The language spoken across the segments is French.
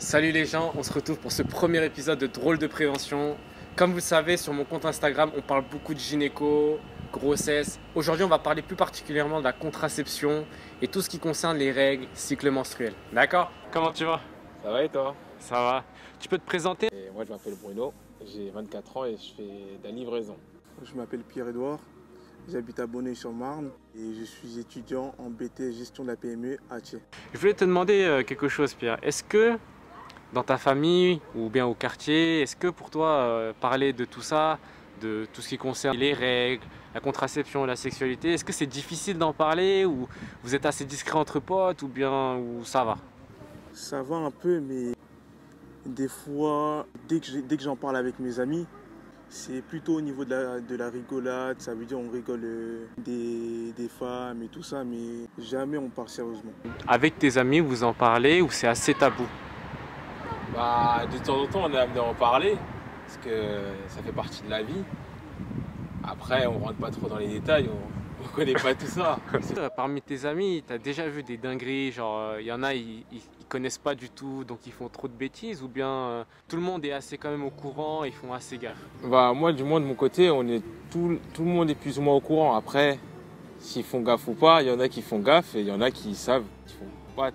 Salut les gens, on se retrouve pour ce premier épisode de Drôle de prévention. Comme vous le savez, sur mon compte Instagram, on parle beaucoup de gynéco, grossesse. Aujourd'hui, on va parler plus particulièrement de la contraception et tout ce qui concerne les règles, cycles menstruels. D'accord? Comment tu vas? Ça va et toi? Ça va. Tu peux te présenter? Et moi je m'appelle Bruno, j'ai 24 ans et je fais de la livraison. Je m'appelle Pierre-Edouard, j'habite à Bonneuil-sur-Marne et je suis étudiant en BTS Gestion de la PME à Thiers. Je voulais te demander quelque chose, Pierre. Est-ce que dans ta famille ou bien au quartier, est-ce que pour toi, parler de tout ça, de tout ce qui concerne les règles, la contraception, la sexualité, est-ce que c'est difficile d'en parler ou vous êtes assez discret entre potes ou bien ou ça va? Ça va un peu, mais des fois, dès que j'en parle avec mes amis, c'est plutôt au niveau de la rigolade, ça veut dire on rigole des femmes et tout ça, mais jamais on parle sérieusement. Avec tes amis, vous en parlez ou c'est assez tabou? Bah, de temps en temps on est amené à en parler, parce que ça fait partie de la vie. Après on rentre pas trop dans les détails, on connaît pas tout ça. Parmi tes amis, tu as déjà vu des dingueries, genre il y en a, ils connaissent pas du tout, donc ils font trop de bêtises, ou bien tout le monde est assez quand même au courant, ils font assez gaffe? Bah moi du moins de mon côté, tout le monde est plus ou moins au courant. Après, s'ils font gaffe ou pas, il y en a qui font gaffe et il y en a qui savent, qui font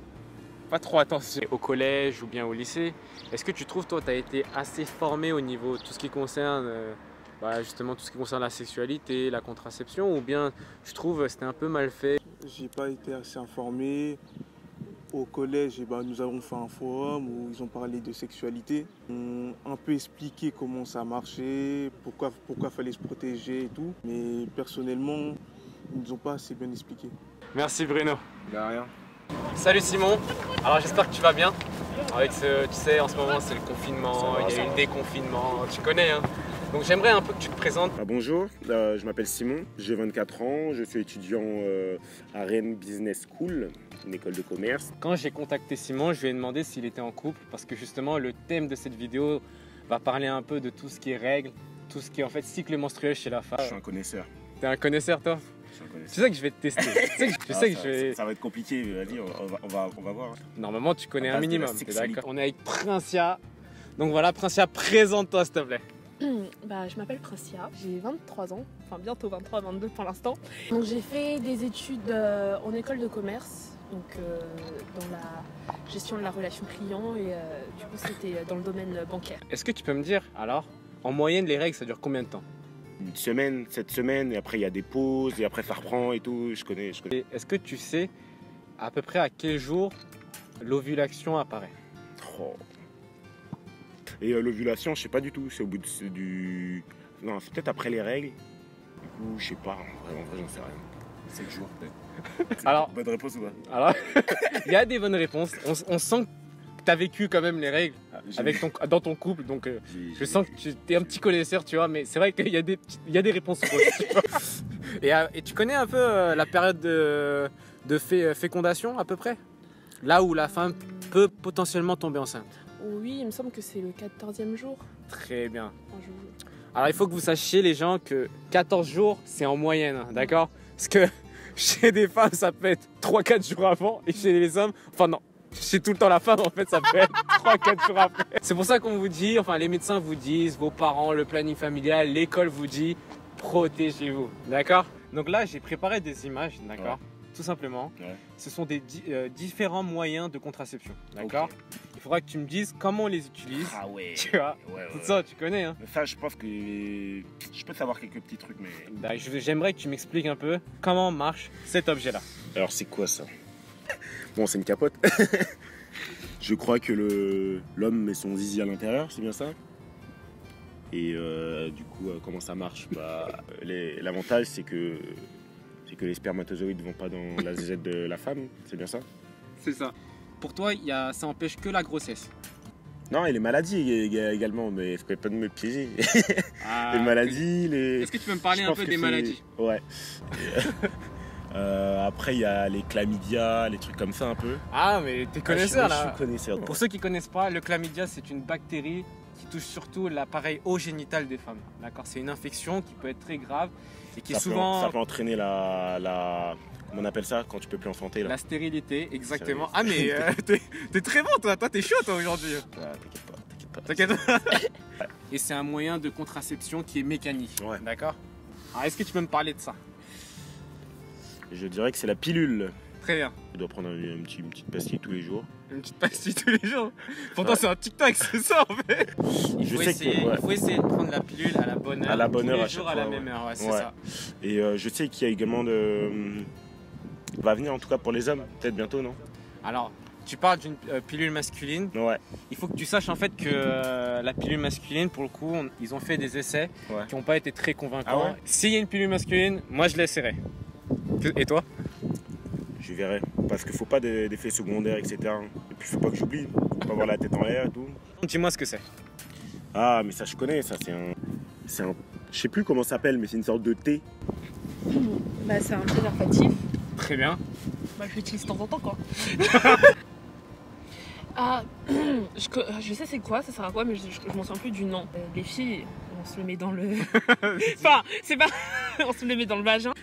pas trop attention. Au collège ou bien au lycée, est-ce que tu trouves, toi, tu as été assez formé au niveau de tout ce qui concerne justement tout ce qui concerne la sexualité, la contraception, ou bien tu trouves c'était un peu mal fait? J'ai pas été assez informé. Au collège, nous avons fait un forum où ils ont parlé de sexualité. On a un peu expliqué comment ça marchait, pourquoi fallait se protéger et tout. Mais personnellement, ils nous ont pas assez bien expliqué. Merci Bruno. De rien. Salut Simon, alors j'espère que tu vas bien. Avec tu sais, en ce moment c'est le confinement, il y a eu le déconfinement, tu connais hein. Donc j'aimerais un peu que tu te présentes. Bonjour, je m'appelle Simon, j'ai 24 ans, je suis étudiant à Rennes Business School, une école de commerce. Quand j'ai contacté Simon, je lui ai demandé s'il était en couple parce que justement le thème de cette vidéo va parler un peu de tout ce qui est règles, tout ce qui est en fait cycle menstruel chez la femme. Je suis un connaisseur. T'es un connaisseur toi? Je suis un connaisseur. Tu sais que je vais te tester. Ça va être compliqué, vas-y, on va voir. Normalement tu connais un À base de la minimum, t'es sexualité. d'accord? On est avec Princia. Donc voilà Princia, présente-toi s'il te plaît. Je m'appelle Princia, j'ai 23 ans, enfin bientôt 23, 22 pour l'instant. Donc j'ai fait des études en école de commerce, donc dans la gestion de la relation client et du coup c'était dans le domaine bancaire. Est-ce que tu peux me dire alors, en moyenne les règles ça dure combien de temps? Une semaine, 7 semaines, et après il y a des pauses, et après ça reprend et tout, je connais. Et est-ce que tu sais à peu près à quel jour l'ovulation apparaît? Oh. Et l'ovulation, je sais pas du tout, c'est au bout Non, c'est peut-être après les règles. Du coup, je sais pas, en vrai j'en sais rien. 7 jours peut-être. Alors, bonne réponse ou pas? alors il y a des bonnes réponses. On sent que tu as vécu quand même les règles dans ton couple, donc je sens que tu es un petit connaisseur, tu vois, mais c'est vrai qu'il y a des réponses fausses. Tu vois. Et tu connais un peu la période de fécondation à peu près? Là où la femme peut potentiellement tomber enceinte. Oui, il me semble que c'est le 14e jour. Très bien. Enfin, Alors il faut que vous sachiez les gens que 14 jours c'est en moyenne, hein, d'accord? Parce que chez des femmes ça peut être 3-4 jours avant et chez les hommes, enfin non, chez tout le temps la femme en fait ça peut être 3-4 jours après. C'est pour ça qu'on vous dit, enfin les médecins vous disent, vos parents, le planning familial, l'école vous dit, protégez-vous, d'accord? Donc là j'ai préparé des images, d'accord? Tout simplement, ce sont des différents moyens de contraception, d'accord? Okay. Il faudra que tu me dises comment on les utilise. Ah ouais. Tu vois, tout ça tu connais hein. Mais ça, je pense que je peux savoir quelques petits trucs, mais... Bah, j'aimerais que tu m'expliques un peu comment marche cet objet-là. Alors, c'est quoi ça? Bon, c'est une capote. Je crois que l'homme met son zizi à l'intérieur, c'est bien ça? Et du coup, comment ça marche? L'avantage, c'est que les spermatozoïdes ne vont pas dans la zizette de la femme, c'est bien ça? C'est ça. Pour toi, ça empêche que la grossesse. Non, et les maladies également, mais il ne faudrait pas de me piéger. Ah, les maladies, les... Est-ce que tu peux me parler Je un pense peu que des c'est- maladies? Ouais. Après, il y a les chlamydia, les trucs comme ça un peu. Ah, mais t'es connaisseur Je là. suis connaisseur. Pour ceux qui connaissent pas, le chlamydia, c'est une bactérie qui touche surtout l'appareil haut génital des femmes. D'accord, c'est une infection qui peut être très grave et qui est souvent. Ça peut entraîner Comment on appelle ça quand tu peux plus enfanter là? La stérilité, exactement. Sérieux. Ah mais t'es très bon toi, t'es chaud toi aujourd'hui. Ah, t'inquiète pas. T'inquiète. Et c'est un moyen de contraception qui est mécanique. Ouais. D'accord. Alors est-ce que tu peux me parler de ça? Je dirais que c'est la pilule. Très bien. Tu dois prendre une petite pastille tous les jours. Une petite pastille tous les jours. Pourtant Ouais. c'est un TikTok, c'est ça en fait. Il faut essayer de prendre la pilule à la bonne heure. À la bonne tous heure les à chaque jours à la fois, même heure, ouais, c'est Ouais. ça. Et je sais qu'il y a également de. Va venir en tout cas pour les hommes, peut-être bientôt, non? Alors, tu parles d'une pilule masculine. Ouais. Il faut que tu saches en fait que la pilule masculine, pour le coup, ils ont fait des essais Ouais. qui n'ont pas été très convaincants. Ah ouais? S'il y a une pilule masculine, moi je l'essaierai. Et toi? Je verrai. Parce qu'il faut pas d'effets secondaires, etc. Et puis faut pas que j'oublie. Faut pas avoir la tête en l'air et tout. Dis-moi ce que c'est. Ah, mais ça je connais, ça c'est un. Je sais plus comment ça s'appelle, mais c'est une sorte de thé. Bah, c'est un préservatif. Très bien. Bah, je l'utilise de temps en temps, quoi. Ah, je sais c'est quoi, ça sert à quoi, mais je m'en souviens plus du nom. Les filles, on se le met dans le... Enfin, c'est pas... on se le met dans le vagin.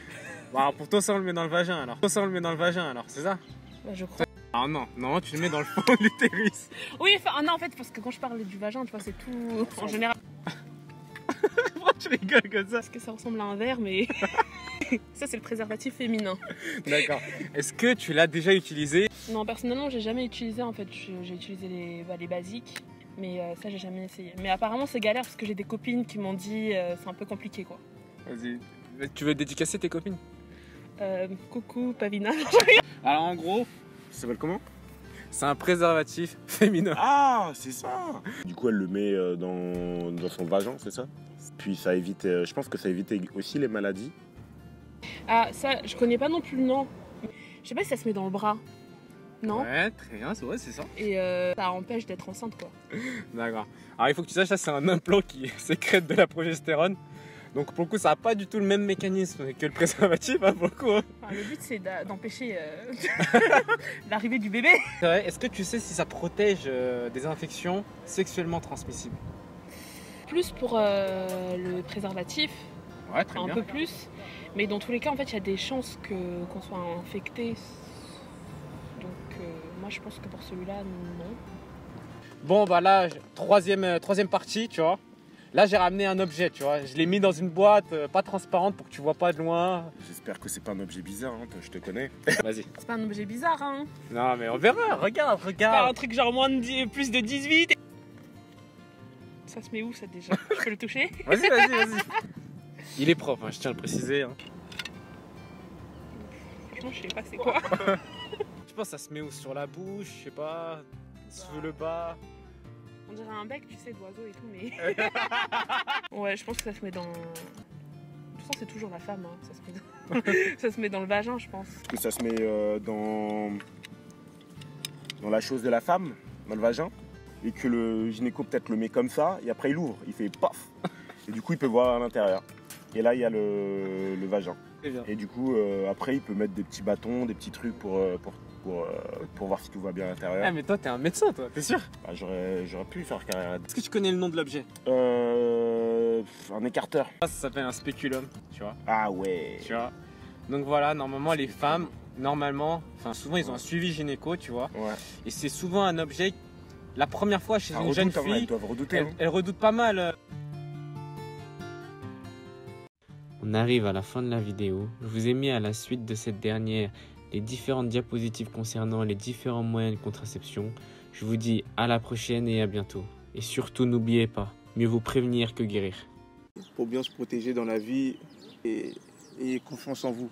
Bon, alors pour toi, ça on le met dans le vagin alors. Toi, ça on le met dans le vagin alors, c'est ça? Bah, je crois. Ah non, tu le mets dans le fond de l'utérus. Oui, enfin, non, en fait, parce que quand je parle du vagin, tu vois, c'est tout... En général, Pourquoi tu rigoles comme ça? parce que ça ressemble à un verre, mais... Ça, c'est le préservatif féminin. D'accord. Est-ce que tu l'as déjà utilisé? Non, personnellement, j'ai jamais utilisé, en fait. J'ai utilisé les basiques, mais ça, j'ai jamais essayé. Mais apparemment, c'est galère, parce que j'ai des copines qui m'ont dit c'est un peu compliqué, quoi. Vas-y. Tu veux dédicacer tes copines? Coucou, Pavina. Alors en gros, Ça s'appelle comment? c'est un préservatif féminin. Ah, c'est ça. Du coup, elle le met dans son vagin, c'est ça? Puis ça évite, je pense que ça évite aussi les maladies. Ah, ça, je connais pas non plus le nom. Je sais pas si ça se met dans le bras. Non? Ouais, très bien, c'est vrai, c'est ça. Et ça empêche d'être enceinte, quoi. D'accord. Alors il faut que tu saches, ça c'est un implant qui sécrète de la progestérone. Donc pour le coup, ça n'a pas du tout le même mécanisme que le préservatif, hein, pour le coup. Hein. Enfin, le but, c'est d'empêcher l'arrivée du bébé. C'est vrai, est-ce que tu sais si ça protège des infections sexuellement transmissibles? Plus pour le préservatif, Ouais, très un bien. peu plus. Mais dans tous les cas, en fait, il y a des chances qu'on soit infecté. Donc, moi, je pense que pour celui-là, non. Bon, bah là, troisième partie, tu vois. Là, j'ai ramené un objet, tu vois. Je l'ai mis dans une boîte pas transparente pour que tu vois pas de loin. J'espère que c'est pas un objet bizarre, hein, je te connais. Vas-y. C'est pas un objet bizarre, hein. Non, mais on verra. Regarde, Pas un regarde. truc genre plus de 18. Ça se met où, ça, déjà? Je peux le toucher? Vas-y. Il est propre, hein, je tiens à le préciser. Hein. Franchement, je sais pas c'est quoi. Je pense que ça se met où? Sur la bouche, je sais pas. Sous le bas. On dirait un bec, tu sais, d'oiseau et tout, mais... Ouais, je pense que ça se met dans... De toute façon, c'est toujours la femme, hein. Ça se met dans le vagin, je pense. Est-ce que ça se met dans la chose de la femme, dans le vagin, et que le gynéco peut-être le met comme ça, et après il ouvre, il fait paf, et du coup il peut voir à l'intérieur. Et là il y a le vagin. Très bien. Et du coup après il peut mettre des petits bâtons, des petits trucs pour voir si tout va bien à l'intérieur. Ah, mais toi, t'es un médecin, toi, t'es sûr? Bah, j'aurais pu faire carrière là. Est-ce que tu connais le nom de l'objet? Un écarteur. Ça s'appelle un spéculum, tu vois. Ah ouais. Tu vois. Donc voilà, normalement, les femmes, souvent, ils ont un suivi gynéco, tu vois. Ouais. Et c'est souvent un objet. La première fois chez Ça une jeune redoute, hein, fille, ils doivent redouter. hein. elle redoute pas mal. On arrive à la fin de la vidéo. Je vous ai mis à la suite de cette dernière les différentes diapositives concernant les différents moyens de contraception. Je vous dis à la prochaine et à bientôt. Et surtout n'oubliez pas, mieux vaut prévenir que guérir. Pour bien se protéger dans la vie et ayez confiance en vous.